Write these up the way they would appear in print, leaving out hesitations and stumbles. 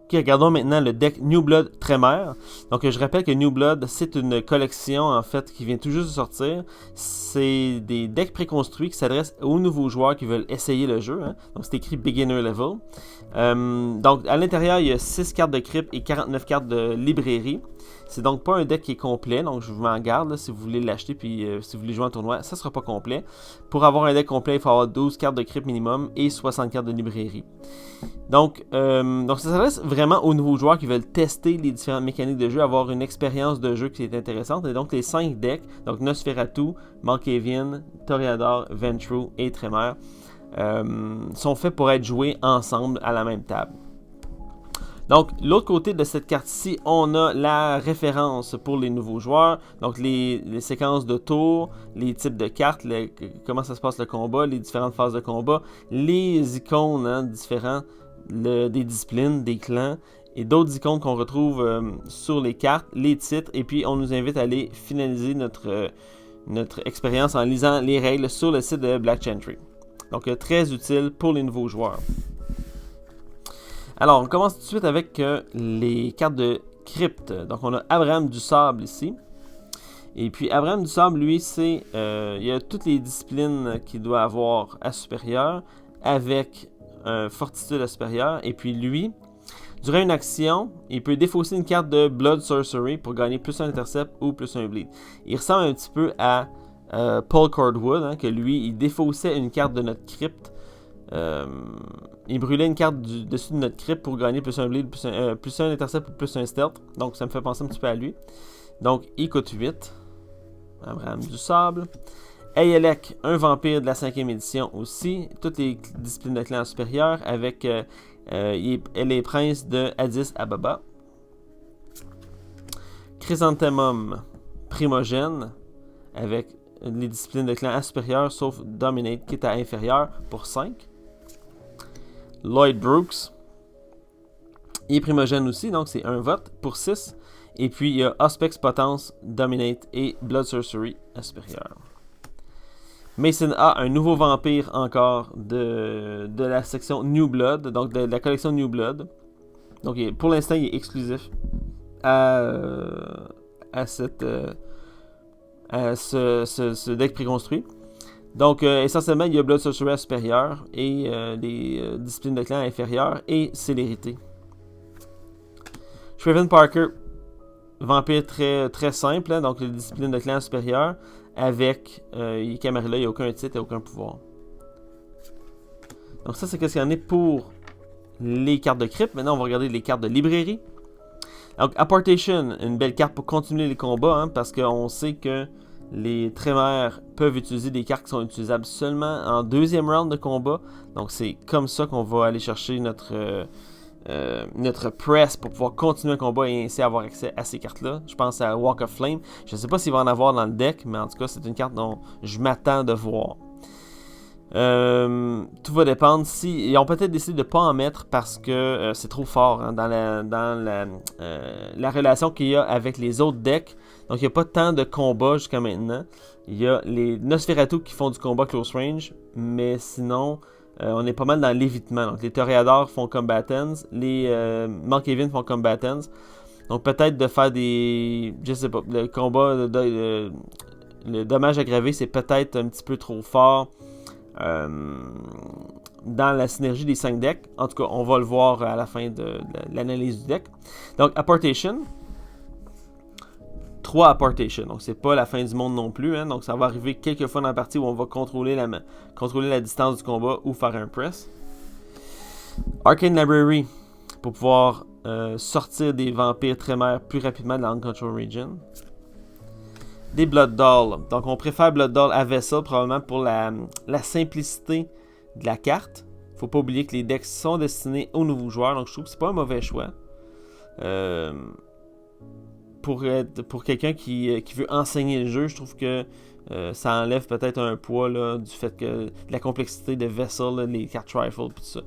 Ok, regardons maintenant le deck New Blood Tremere. Donc, je rappelle que New Blood, c'est une collection, en fait, qui vient tout juste de sortir. C'est des decks préconstruits qui s'adressent aux nouveaux joueurs qui veulent essayer le jeu. Hein. Donc, c'est écrit Beginner Level. Donc, à l'intérieur, il y a 6 cartes de crypte et 49 cartes de librairie. C'est donc pas un deck qui est complet, donc je vous m'en garde là, si vous voulez l'acheter puis si vous voulez jouer en tournoi, ça sera pas complet. Pour avoir un deck complet, il faut avoir 12 cartes de crypte minimum et 60 cartes de librairie. Donc ça s'adresse vraiment aux nouveaux joueurs qui veulent tester les différentes mécaniques de jeu, avoir une expérience de jeu qui est intéressante. Et donc les 5 decks, donc Nosferatu, Malkavian, Toreador, Ventrue et Tremere, sont faits pour être joués ensemble à la même table. Donc, l'autre côté de cette carte-ci, on a la référence pour les nouveaux joueurs. Donc, les séquences de tours, les types de cartes, comment ça se passe le combat, les différentes phases de combat, les icônes différents des disciplines, des clans et d'autres icônes qu'on retrouve sur les cartes, les titres. Et puis, on nous invite à aller finaliser notre expérience en lisant les règles sur le site de Black Chantry. Donc, très utile pour les nouveaux joueurs. Alors, on commence tout de suite avec les cartes de crypte. Donc, on a Abraham du Sable ici. Et puis, Abraham du Sable, lui, il y a toutes les disciplines qu'il doit avoir à supérieur avec fortitude à supérieur. Et puis, lui, durant une action, il peut défausser une carte de Blood Sorcery pour gagner plus un intercept ou plus un bleed. Il ressemble un petit peu à Paul Cordwood, hein, que lui, il défaussait une carte de notre crypte. Il brûlait une carte dessus de notre crypte pour gagner plus un bleed, plus un intercept ou plus un stealth. Donc ça me fait penser un petit peu à lui. Donc il coûte 8. Abraham du Sable. Ayelek, un vampire de la 5e édition aussi. Toutes les disciplines de clan supérieurs avec les princes de Addis Ababa. Chrysanthemum, primogène avec les disciplines de clan à supérieur sauf Dominate qui est à inférieur pour 5. Lloyd Brooks. Il est primogène aussi, donc c'est un vote pour 6. Et puis il y a Auspex Potence, Dominate et Blood Sorcery à supérieur. Mason A, un nouveau vampire encore de la section New Blood, donc de la collection New Blood. Donc pour l'instant, il est exclusif à ce deck préconstruit. Donc, essentiellement, il y a Blood Sorcerer supérieur et les disciplines de clan inférieures et célérité. Shriven Parker, vampire très, très simple, hein, donc les disciplines de clan supérieur avec Camarilla, il n'y a aucun titre et aucun pouvoir. Donc, ça, c'est ce qu'il y en a pour les cartes de crypte. Maintenant, on va regarder les cartes de librairie. Donc, Apportation, une belle carte pour continuer les combats, hein, parce qu'on sait que les Tremere peuvent utiliser des cartes qui sont utilisables seulement en deuxième round de combat. Donc c'est comme ça qu'on va aller chercher notre press pour pouvoir continuer le combat et ainsi avoir accès à ces cartes-là. Je pense à Walk of Flame. Je ne sais pas s'il va en avoir dans le deck, mais en tout cas c'est une carte dont je m'attends de voir. Tout va dépendre si ils ont peut-être décidé de ne pas en mettre parce que c'est trop fort hein, dans la relation qu'il y a avec les autres decks. Donc il n'y a pas tant de combats jusqu'à maintenant. Il y a les Nosferatu qui font du combat close range, mais sinon on est pas mal dans l'évitement. Donc les Toreador font combatants, les Malkavian font combatants. Donc peut-être de faire je sais pas, le combat, le dommage aggravé c'est peut-être un petit peu trop fort. Dans la synergie des 5 decks. En tout cas, on va le voir à la fin de l'analyse du deck. Donc, Apportation. 3 Apportation. Donc, c'est pas la fin du monde non plus. Hein. Donc, ça va arriver quelques fois dans la partie où on va contrôler la distance du combat ou faire un press. Arcane Library. Pour pouvoir sortir des vampires Tremere plus rapidement de la Uncontrolled Region. Des Blood Doll. Donc, on préfère Blood Doll à Vessel probablement pour la simplicité de la carte. Faut pas oublier que les decks sont destinés aux nouveaux joueurs. Donc, je trouve que c'est pas un mauvais choix. Pour quelqu'un qui veut enseigner le jeu, je trouve que ça enlève peut-être un poids là, du fait que de la complexité de Vessel, là, les cartes Trifle et tout ça.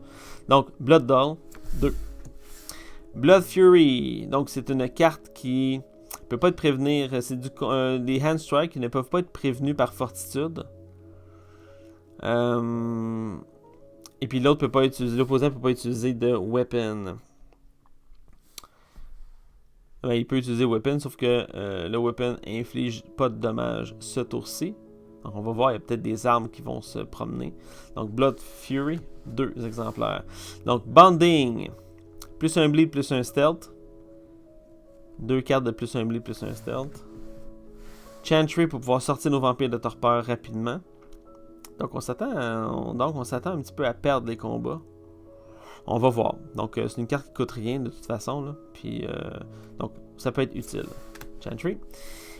Donc, Blood Doll, 2. Blood Fury. Donc, c'est une carte qui peut pas être prévenir. C'est des hand strike qui ne peuvent pas être prévenus par fortitude. Et puis l'autre peut pas utiliser. L'opposant peut pas utiliser de weapon. ben, il peut utiliser Weapon, sauf que le Weapon inflige pas de dommages ce tour-ci. Donc on va voir, il y a peut-être des armes qui vont se promener. Donc Blood Fury, 2 exemplaires. Donc Bonding, plus un bleed, plus un stealth. 2 cartes de plus un bleed, plus un stealth. Chantry pour pouvoir sortir nos vampires de torpeur rapidement. Donc on s'attend un petit peu à perdre les combats. On va voir. Donc c'est une carte qui coûte rien de toute façon. Là. Puis donc ça peut être utile. Chantry.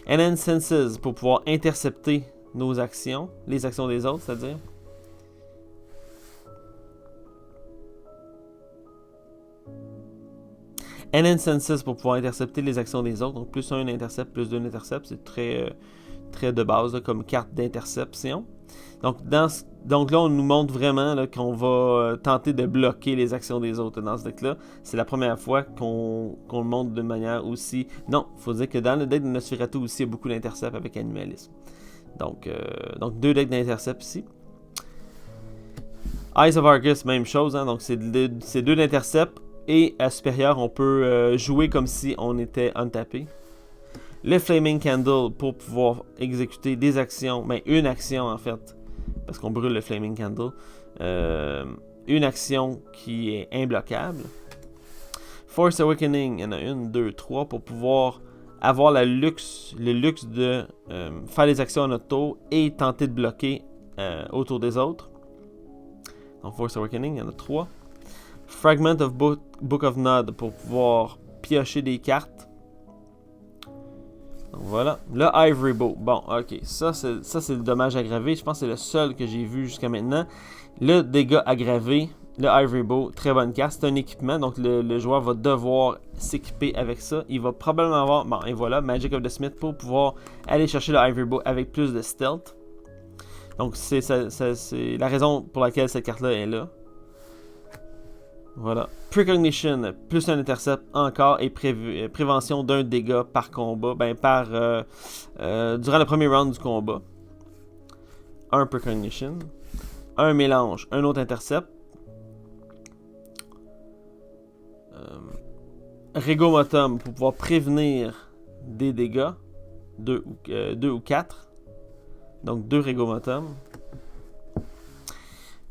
Enhance Senses pour pouvoir intercepter nos actions. Les actions des autres, c'est-à-dire. Enhance Senses pour pouvoir intercepter les actions des autres. Donc plus 1 intercept, plus 2 intercept. C'est très de base là, comme carte d'interception. Donc là, on nous montre vraiment là, qu'on va tenter de bloquer les actions des autres dans ce deck-là. C'est la première fois qu'on le montre de manière aussi... Non, il faut dire que dans le deck de Nosferatu aussi, il y a beaucoup d'intercepts avec Animalisme. Donc 2 decks d'intercept ici. Eyes of Argus, même chose. Hein, donc c'est 2 d'intercept. Et à supérieur, on peut jouer comme si on était untapé. Le Flaming Candle pour pouvoir exécuter des actions. Ben, une action en fait. Parce qu'on brûle le Flaming Candle. Une action qui est imbloquable. Force Awakening, il y en a 1, 2, 3 pour pouvoir avoir le luxe de faire les actions à notre tour et tenter de bloquer autour des autres. Donc Force Awakening, il y en a 3. Fragment of Book of Nod pour pouvoir piocher des cartes. Donc voilà. Le Ivory Bow. Bon, ok. Ça, c'est le dommage aggravé. Je pense que c'est le seul que j'ai vu jusqu'à maintenant. Le dégât aggravé. Le Ivory Bow, très bonne carte. C'est un équipement. Donc le joueur va devoir s'équiper avec ça. Il va probablement avoir... Bon, et voilà. Magic of the Smith pour pouvoir aller chercher le Ivory Bow avec plus de stealth. Donc c'est la raison pour laquelle cette carte-là est là. Voilà. Precognition, plus un intercept encore et prévention d'un dégât par combat. Ben, durant le premier round du combat. Un Precognition. Un mélange, un autre intercept. Regomotum pour pouvoir prévenir des dégâts. 2 ou 4. Donc 2 Regomotum.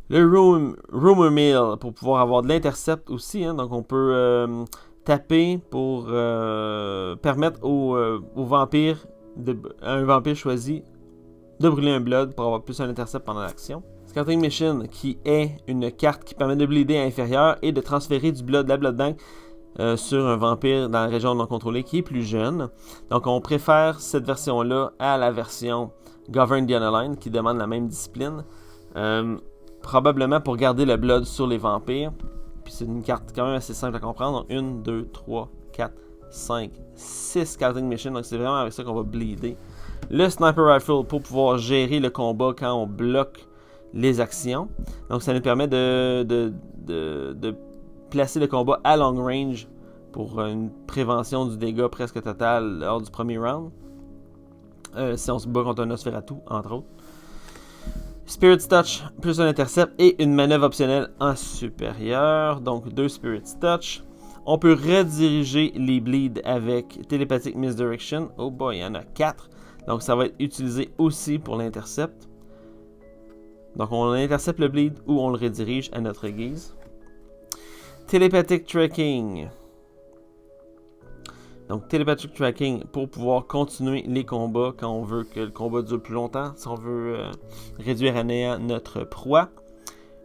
Le Rumor Mill pour pouvoir avoir de l'intercept aussi. Hein, donc on peut taper pour permettre au vampire, à un vampire choisi, de brûler un blood pour avoir plus un intercept pendant l'action. Scouting Mission qui est une carte qui permet de bleeder à inférieur et de transférer du blood de la blood bank sur un vampire dans la région non contrôlée qui est plus jeune. Donc on préfère cette version-là à la version Govern the Unaligned qui demande la même discipline. Probablement pour garder le blood sur les vampires. Puis c'est une carte quand même assez simple à comprendre. Donc 1, 2, 3, 4, 5, 6 Scouting Mission. Donc c'est vraiment avec ça qu'on va bleeder. Le Sniper Rifle pour pouvoir gérer le combat quand on bloque les actions. Donc ça nous permet de placer le combat à long range pour une prévention du dégât presque total lors du premier round. Si on se bat contre un Nosferatu, entre autres. Spirit's Touch, plus un intercept et une manœuvre optionnelle en supérieur. Donc 2 Spirit's Touch. On peut rediriger les bleeds avec Telepathic Misdirection. Oh boy, il y en a 4. Donc ça va être utilisé aussi pour l'intercept. Donc on intercepte le bleed ou on le redirige à notre guise. Telepathic Tracking. Donc Telepathic Tracking pour pouvoir continuer les combats quand on veut que le combat dure plus longtemps. Si on veut réduire à néant notre proie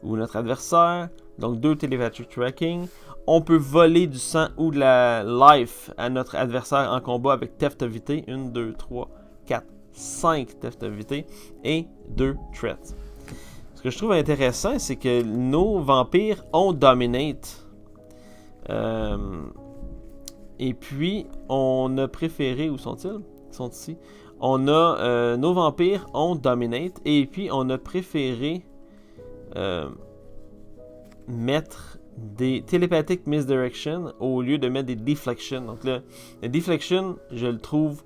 ou notre adversaire. Donc 2 Telepathic Tracking. On peut voler du sang ou de la life à notre adversaire en combat avec Theft of Vitae. 1, 2, 3, 4, 5 Theft of Vitae et 2 Threats. Ce que je trouve intéressant, c'est que nos vampires ont Dominate. Et puis, on a préféré... Où sont-ils? Ils sont ici. On a... nos vampires ont Dominate. Et puis, on a préféré mettre des Telepathic Misdirection au lieu de mettre des Deflection. Donc là, le Deflection, je le trouve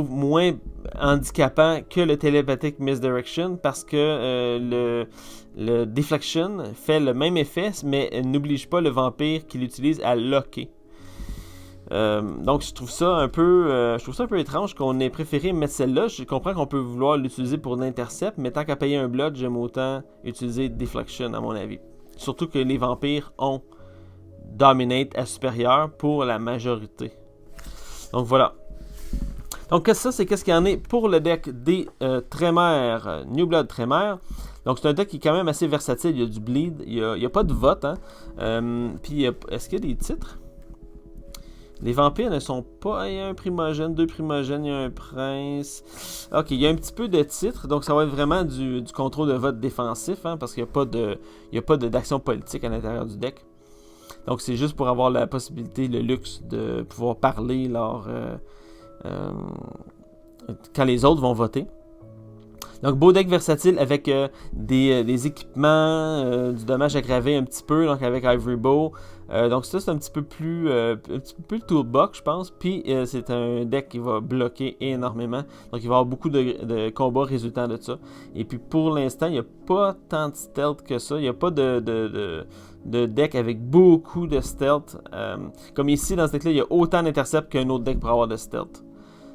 moins handicapant que le Telepathic Misdirection parce que le Deflection fait le même effet, mais n'oblige pas le vampire qui l'utilise à locker. Donc je trouve ça un peu étrange qu'on ait préféré mettre celle-là. Je comprends qu'on peut vouloir l'utiliser pour l'intercept, mais tant qu'à payer un blood, j'aime autant utiliser Deflection à mon avis. Surtout que les vampires ont Dominate à supérieur pour la majorité. Donc voilà. Donc ça, c'est qu'est-ce qu'il y en est pour le deck des Tremere, New Blood Tremere. Donc c'est un deck qui est quand même assez versatile. Il y a du bleed, il y a pas de vote. Hein. Puis est-ce qu'il y a des titres? Les vampires ne sont pas... Il y a un primogène, 2 primogènes, il y a un prince. Ok, il y a un petit peu de titres, donc ça va être vraiment du contrôle de vote défensif, hein, parce qu'il n'y a pas d'action politique à l'intérieur du deck. Donc c'est juste pour avoir la possibilité, le luxe de pouvoir parler quand les autres vont voter. Donc beau deck versatile avec des équipements, du dommage aggravé un petit peu, donc avec Ivory Bow. Donc ça c'est un petit peu plus le toolbox je pense. Puis c'est un deck qui va bloquer énormément. Donc il va y avoir beaucoup de combats résultant de ça. Et puis pour l'instant il n'y a pas tant de stealth que ça. Il n'y a pas de deck avec beaucoup de stealth. Comme ici dans ce deck là il y a autant d'intercept qu'un autre deck pour avoir de stealth.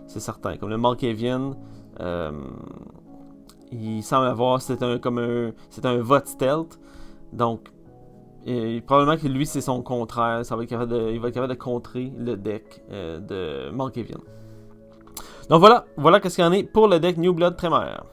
C'est certain. Comme le Malkavian. Il semble avoir, c'est un vote stealth. Donc, probablement que lui, c'est son contraire. Il va être capable de contrer le deck de Malkavian. Donc voilà qu'est-ce qu'il y en est pour le deck New Blood Tremere.